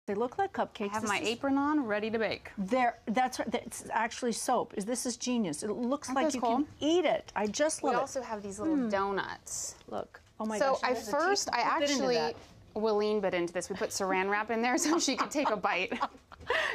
They look like cupcakes. I have my apron on, ready to bake. That's right. It's actually soap. This is genius. It looks like you can eat it. I just love it. We also have these little donuts. Look. Oh my gosh. So I actually, Willeen bit into this. We put saran wrap in there so she could take a bite.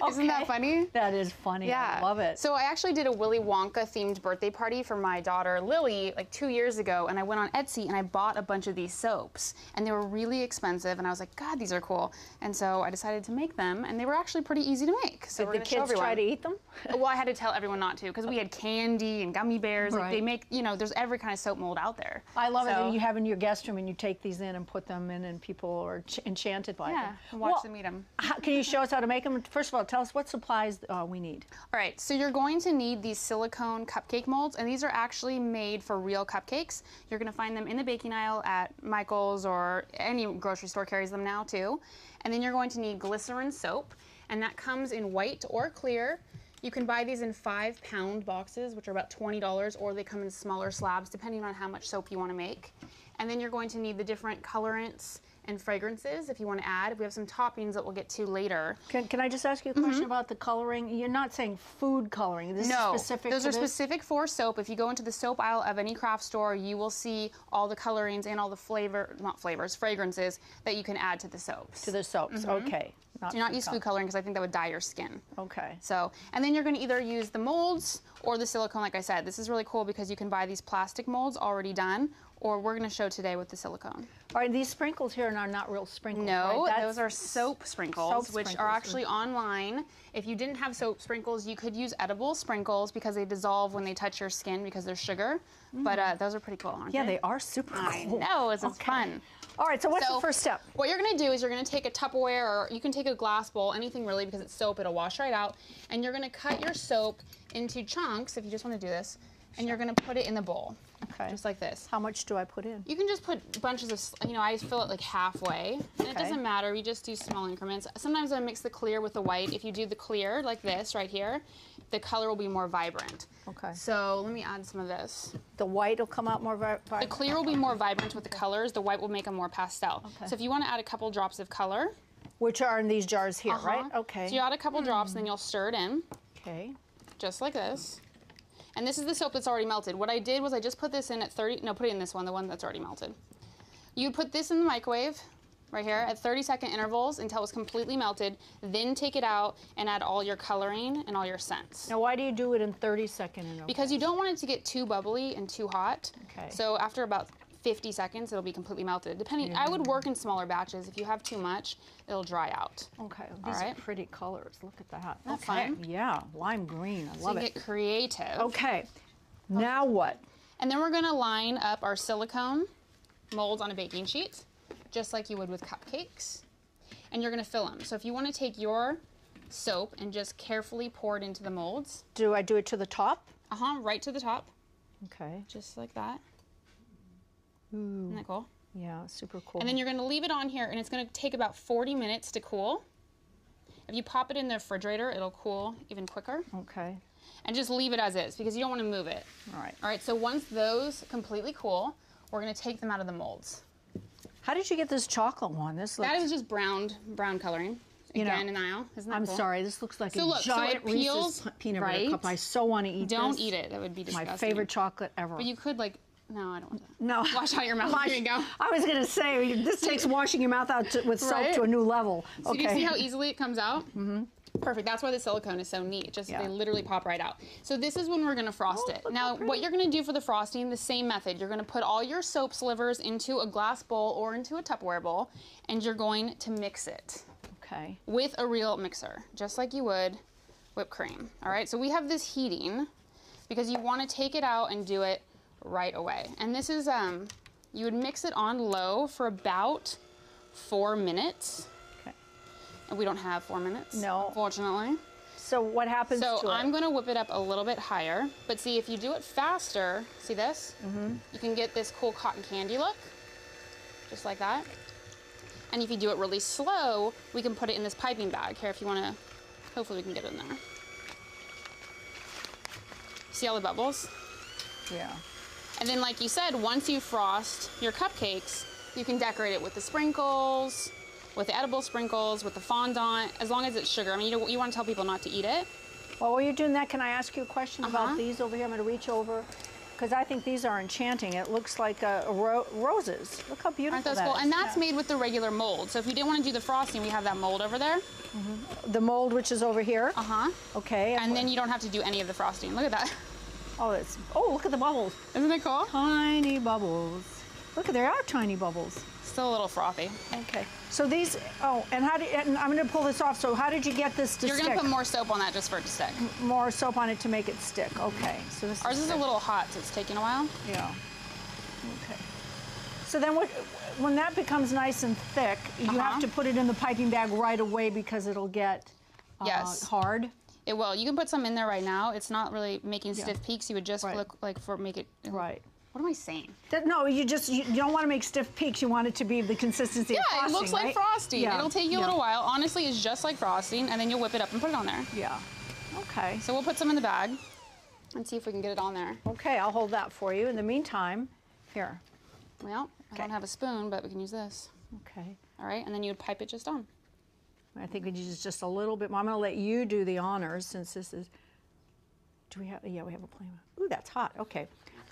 Isn't that funny? That is funny. Yeah. I love it. So I actually did a Willy Wonka themed birthday party for my daughter Lily like 2 years ago, and I went on Etsy and I bought a bunch of these soaps, and they were really expensive, and I was like, God, these are cool. And so I decided to make them, and they were actually pretty easy to make. So did the kids try to eat them? Well, I had to tell everyone not to, because we had candy and gummy bears. Right. Like they make, you know, there's every kind of soap mold out there. I love it that you have in your guest room and you take these in and put them in, and people are enchanted by them. Yeah, and watch them eat them. Can you show us how to make them? First of all, tell us what supplies we need. All right, so you're going to need these silicone cupcake molds, and these are actually made for real cupcakes. You're going to find them in the baking aisle at Michael's, or any grocery store carries them now too. And then you're going to need glycerin soap, and that comes in white or clear. You can buy these in 5-pound boxes, which are about $20, or they come in smaller slabs, depending on how much soap you want to make. And then you're going to need the different colorants and fragrances if you want to add. We have some toppings that we'll get to later. Can I just ask you a question about the coloring? You're not saying food coloring. This is specific those are specific for soap. If you go into the soap aisle of any craft store, you will see all the colorings and all the fragrances that you can add to the soaps. To the soaps, okay. Do not use food coloring, because I think that would dye your skin. Okay. So, and then you're going to either use the molds or the silicone, like I said. This is really cool because you can buy these plastic molds already done, or we're going to show today with the silicone. All right, these sprinkles here are not real sprinkles, No, right? those are soap sprinkles, which are actually online. If you didn't have soap sprinkles, you could use edible sprinkles because they dissolve when they touch your skin because they're sugar. But those are pretty cool, aren't they? Yeah, they are super cool. I know, it's fun. All right, so what's the first step? What you're going to do is you're going to take a Tupperware, or you can take a glass bowl, anything really, because it's soap, it'll wash right out. And you're going to cut your soap into chunks, if you just want to do this, and you're going to put it in the bowl. Okay. Just like this. How much do I put in? You can just put bunches of, you know, I fill it like halfway. And it doesn't matter, we just do small increments. Sometimes I mix the clear with the white. If you do the clear, like this right here, the color will be more vibrant. Okay. So let me add some of this. The white will come out more vibrant? The clear will be more vibrant with the colors. The white will make them more pastel. Okay. So if you want to add a couple drops of color. Which are in these jars here, right? Okay. So you add a couple drops, and then you'll stir it in. Okay. Just like this. And this is the soap that's already melted. What I did was I just put this in at put it in this one, the one that's already melted. You put this in the microwave, right here, at 30-second intervals until it's completely melted, then take it out and add all your coloring and all your scents. Now, why do you do it in 30-second intervals? Because you don't want it to get too bubbly and too hot. Okay. So after about 50 seconds, it'll be completely melted. Depending, I would work in smaller batches. If you have too much, it'll dry out. Okay, these are pretty colors. Look at that. That's fun. Yeah, lime green. I love it. So you get creative. Okay, now what? And then we're going to line up our silicone molds on a baking sheet, just like you would with cupcakes. And you're going to fill them. So if you want to take your soap and just carefully pour it into the molds. Do I do it to the top? Right to the top. Okay. Just like that. Ooh. Isn't that cool? Yeah, super cool. And then you're going to leave it on here, and it's going to take about 40 minutes to cool. If you pop it in the refrigerator, it'll cool even quicker. Okay. And just leave it as is, because you don't want to move it. All right. All right, so once those completely cool, we're going to take them out of the molds. How did you get this chocolate one? This looks... That is just brown coloring. Again, in the aisle. Isn't that I'm cool? sorry, this looks like a giant Reese's peanut butter cup. I so want to eat this. Don't eat it. That would be disgusting. My favorite chocolate ever. But you could, like... No, I don't want that. No. Wash out your mouth. Here you go. I was going to say, this takes washing your mouth out with soap to a new level. So do you see how easily it comes out? Mm-hmm. Perfect. That's why the silicone is so neat. They literally pop right out. So this is when we're going to frost it. Now, what you're going to do for the frosting, the same method. You're going to put all your soap slivers into a glass bowl or into a Tupperware bowl, and you're going to mix it. Okay. With a real mixer, just like you would whipped cream. All right. So we have this heating because you want to take it out and do it right away. And this is, you would mix it on low for about 4 minutes. Okay. And we don't have 4 minutes. No. Unfortunately. So what happens to it? So I'm going to whip it up a little bit higher. But see, if you do it faster, see this? Mm-hmm. You can get this cool cotton candy look. Just like that. And if you do it really slow, we can put it in this piping bag. Here, if you want to, hopefully we can get it in there. See all the bubbles? Yeah. And then, like you said, once you frost your cupcakes, you can decorate it with the sprinkles. with the edible sprinkles, with the fondant, as long as it's sugar. I mean, you want to tell people not to eat it. Well, while you're doing that, can I ask you a question about these over here? I'm going to reach over, because I think these are enchanting. It looks like roses. Look how beautiful Aren't those that cool? is. And that's made with the regular mold. So if you didn't want to do the frosting, we have that mold over there. The mold, which is over here. Okay. And then you don't have to do any of the frosting. Look at that. Oh, look at the bubbles. Isn't it cool? Tiny bubbles. Look, there are tiny bubbles. Still a little frothy. Okay. So these, and I'm going to pull this off. So how did you get this to stick? You're going to put more soap on that just for it to stick. More soap on it to make it stick. Okay. So this Ours is a little hot, so it's taking a while. Yeah. Okay. So then when that becomes nice and thick, you have to put it in the piping bag right away because it'll get hard. It will. You can put some in there right now. It's not really making stiff peaks. You would just look like make it. Right. What am I saying? No, you don't want to make stiff peaks. You want it to be the consistency of frosting, it looks like frosting. Yeah. It'll take you a little while. Honestly, it's just like frosting, and then you'll whip it up and put it on there. Yeah. Okay. So we'll put some in the bag and see if we can get it on there. Okay, I'll hold that for you. In the meantime, here. Well, I don't have a spoon, but we can use this. Okay. All right, and then you would pipe it just on. I think we use just a little bit more. I'm going to let you do the honors since this is. Do we have? Yeah, we have a plan. Ooh, that's hot. Okay.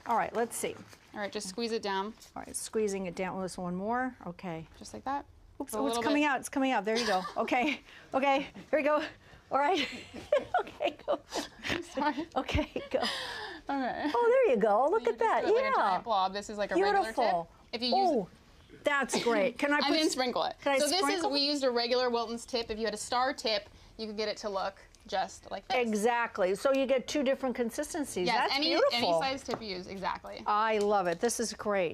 All right, let's see. All right, just squeeze it down. All right, squeezing it down. This one more. Okay. Just like that. Oops, it's coming out. It's coming out. There you go. Okay. Okay. Here we go. All right. Okay, go. Sorry. Okay, go. Okay. Oh, there you go. Look at that. Like a giant blob. This is like a regular tip. If you use that's great. Can I put? And then sprinkle it. Can I this sprinkle? is we used a regular Wilton's tip. If you had a star tip, you could get it to look just like this. Exactly. So you get two different consistencies. Yes, That's any beautiful. size tip you use, exactly. I love it. This is great.